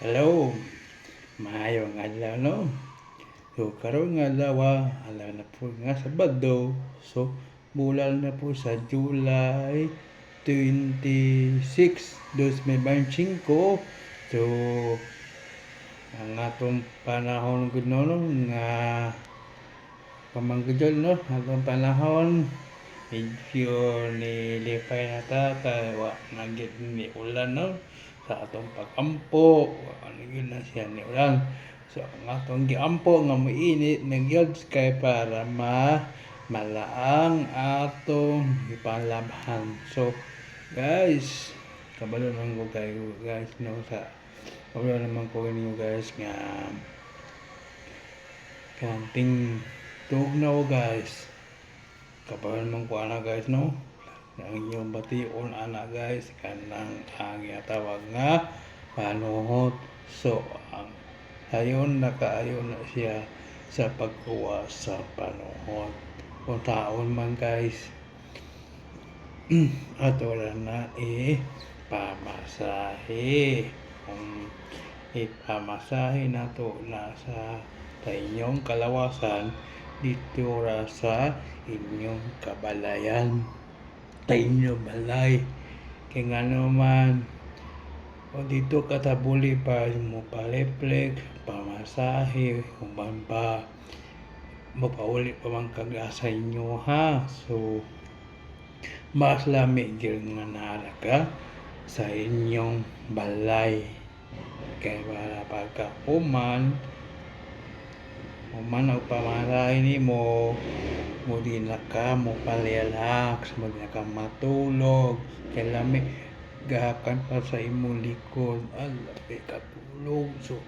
Hello, maayong adlaw no. So karon nga adlaw alaw na po nga Sabado. So bulan na po sa July 26, 2025. So ang atong panahon gud no nga pamangkajol no atong panahon medyo nilipay na wa nagit ni ulan no sa atong pag-ampo ano yun na siya ni ulan. So ang atong giampo nga moinit nagyod kay para malaang atong ipanlabhan. So guys, kabalo lang ko kayo guys no sa kabalo naman ko ninyo guys nga kanting tugnaw guys. Kabalo naman ko ana guys no. Ang inyong bation ana guys kanang ang tawag nga panuhot. So ang ayon nakaayon na siya sa pagkuha sa panuhot. Kung taon man guys ato na pamasahe. Ipamasahe nato na sa inyong kalawasan dito ra sa inyong kabalayan. Inyo balay kay nga naman o dito katabuli pa mo paleplek pamasahe uban pa mapauli pa man kag-asa inyo ha. So mas lami gyud nga naara sa inyong balay kay para pagka uman ang pamasahe nimo mo di na ka mo palelax, mo di na ka matulog kay lami gahakan pa sa imong likod labi katulog. So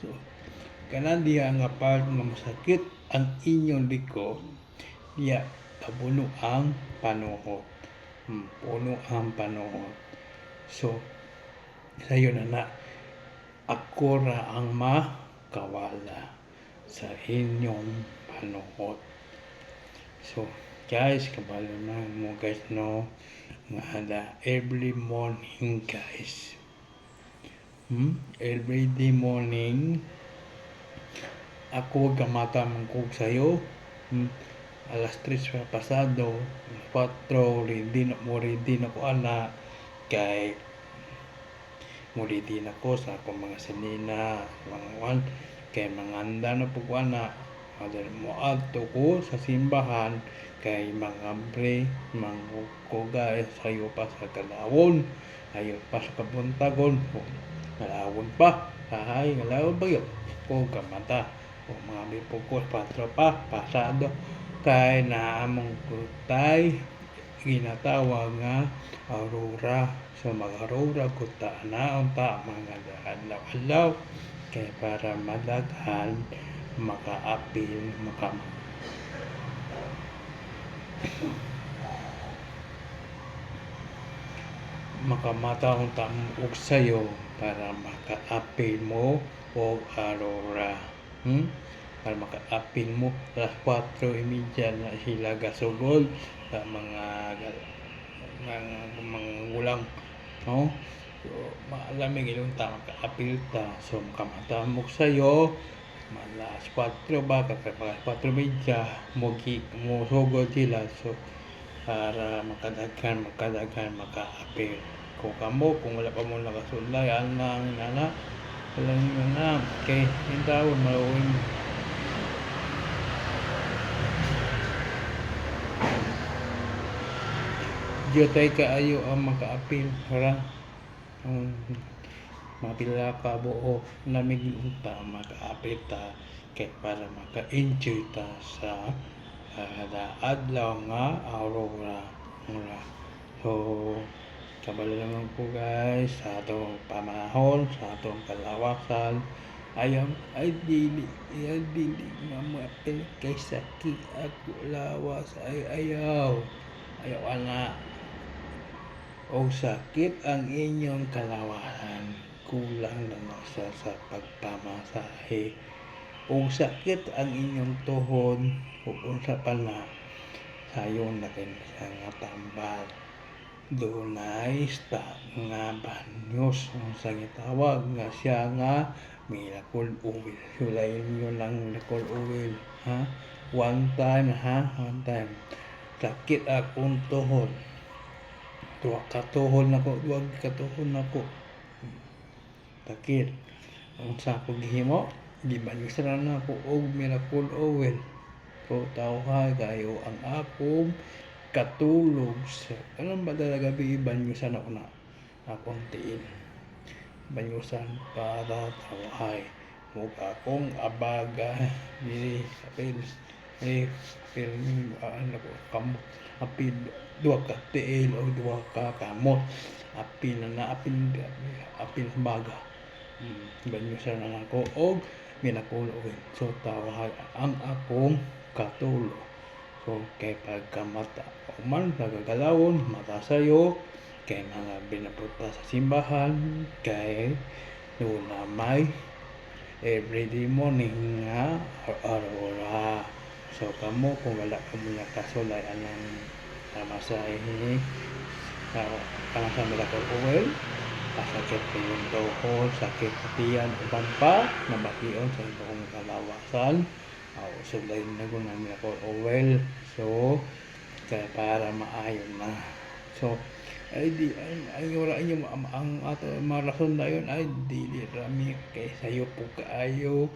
so kanan diha nga part nga masakit ang inyong likod diya kabuno ang panuhot. Puno ang panuhot. So sayo na ako ra ang makawala sa inyong panuhot. So guys, kabalo na mo guys no nga every morning guys. Every day morning ako gamata mangkog sayo. Alas 3 pa pasado 4 ready na ko ana kay mo ready na ko sa akong mga sinina mga kay manganda na po ko ana mo adto ko sa simbahan kay mga bre mangko guys sayo pa sa kalawon ayo pa sa kabuntagon kalawon pa kalawon ba yun ko gamata o mga bipukos 4 pa pasado kay naamong kutay ginatawag nga aurora. So mag-aurora kuta naon ta mga adlaw kay para madaghan makaapil makamatahon ta og sayo para makaapil mo og aurora. Para makaapil mo alas 4:30 na sila gasugod sa mga gulang no. So maalamig ilong ta makaapil ta. So makamatahon mo sayo alas 4 ba kapag 4:30 mo sugod sila. So para makadaghan makaapil kung kamo kung wala pa mo nakasulay anang nana walang na kay hintawon malawin tay kaayo ang makaapil para mapila ka buo lamig unta makaapil ta kay para maka-enjoy ta sa adlaw nga aurora. So kabalo naman po guys sa atong panahon sa atong kalawasan ay dili nga maapil kay sakit ako lawas ayaw ana o sakit ang inyong kalawasan kulang na nasa sa pagpamasahe o sakit ang inyong tuhod o unsa pa na sayon na kin sa nga tambal dunay stock nga banyos unsa gitawag nga siya nga miracle oil. Sulayin nyo lang miracle oil, ha? One time, sakit akong tuhod, duwa ka tuhod nako sakit. Unsa ko gihimo, gibanyusan na ako og miracle oil. So tawhay kayo ang akong katulog sa kanang badala gabi, banyusan ako na akong tiin, banyusan para tawhay ug akong abaga dili apil ano ko kamot apil duha ka tiil o duha ka kamot apil baga. Banyusan na ako og miracle oil. So tawhay ang akong katulog. So kay pagkamata man nagagalawon mata sayo kay mga binapunta sa simbahan kay na may everyday morning nga aurora. So kamo kung wala ka mo nakasulay anang masahe kanang sa miracle oil, sakit yung tuhod, sakit tiyan, uban pa nabakion sa imong kalawasan, sulay na ko ng miracle oil. So kaya para maayon na. So ay wala inyo ang ato mga rason na yun ay dili rami kay sayo po kaayo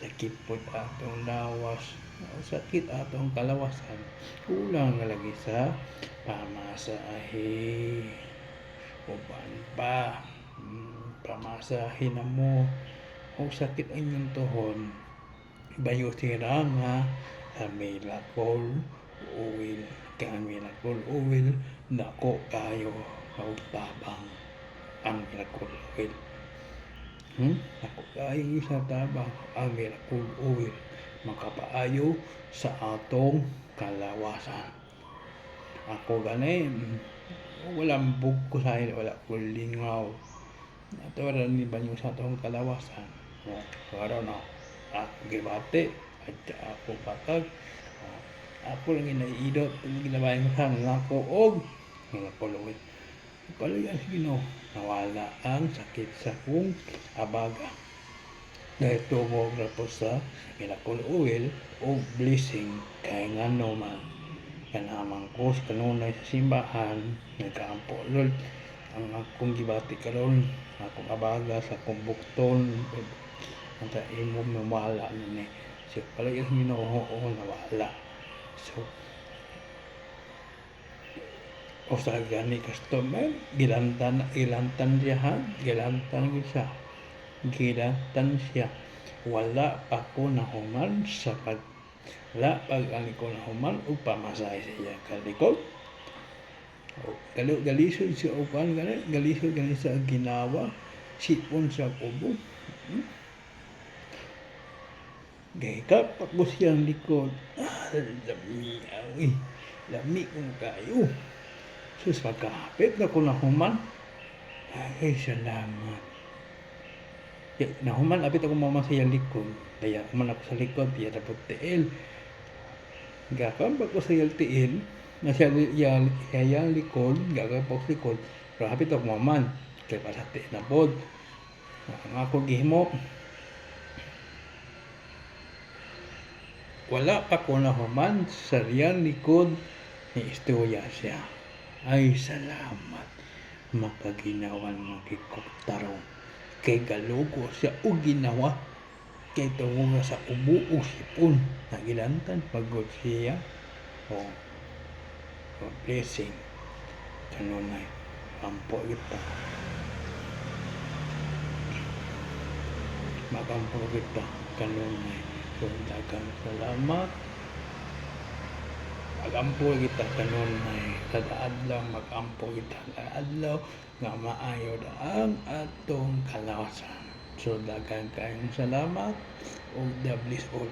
sakit po atong lawas, sakit atong kalawasan, kulang nga lagi sa pamasahe uban pa pamasahe na mo o sakit ang inyong tuhod, bayusin nga miracle oil. Kaya ang miracle oil dako kayo tabang ang miracle oil. Dako kayo sa tabang ang miracle oil, makapaayo sa atong kalawasan. Ako gani walang bugko sa wala ko lingaw ato ra ni banyo sa atong kalawasan. Karon na ako gibati at ako patag ako lang inaidot ginabayan ko nga ako og miracle oil. Paluyan sa Ginoo nawala ang sakit sa kong abaga. Dahil tumog na po sa miracle oil o blessing kay nga naman kanamang ko sa kanunay sa simbahan nagkaampo lol ang akong gibati karon akong abaga sa akong bukton ang imo nawala ni si paluyan sa Ginoo nawala. So usa gani customer gilantan siya wala pa ko nahuman sa pag-ani ko nahuman ug pamasahe siya kalikod galisod siya upan galisod sa ginawa sipon sa kubo gayka pa ko siyang likod lami kong kayo sus pagkahapit na ko nahuman ay salamat nahuman apit ako mama sa iyang likod kaya human ako sa likod tiya na tiil gakambag ko sa iyang tiil na siya iyang likod gagapag sa likod pero hapit ako maman kaya pasati na pod ang ako gihimo wala pa ko nahuman sa iyang likod ni istorya siya. Ay salamat makaginawan makikoptarong kay galugo siya o ginawa kay tungo sa ubo o sipon nagilantan pagod siya o blessing kanunay ampo kita magampo kita kanunay. So daghang salamat magampo kita kanunay kada adlaw magampo kita kada adlaw nga maayo ang atong kalawasan. So daghang kayong salamat ug God bless all.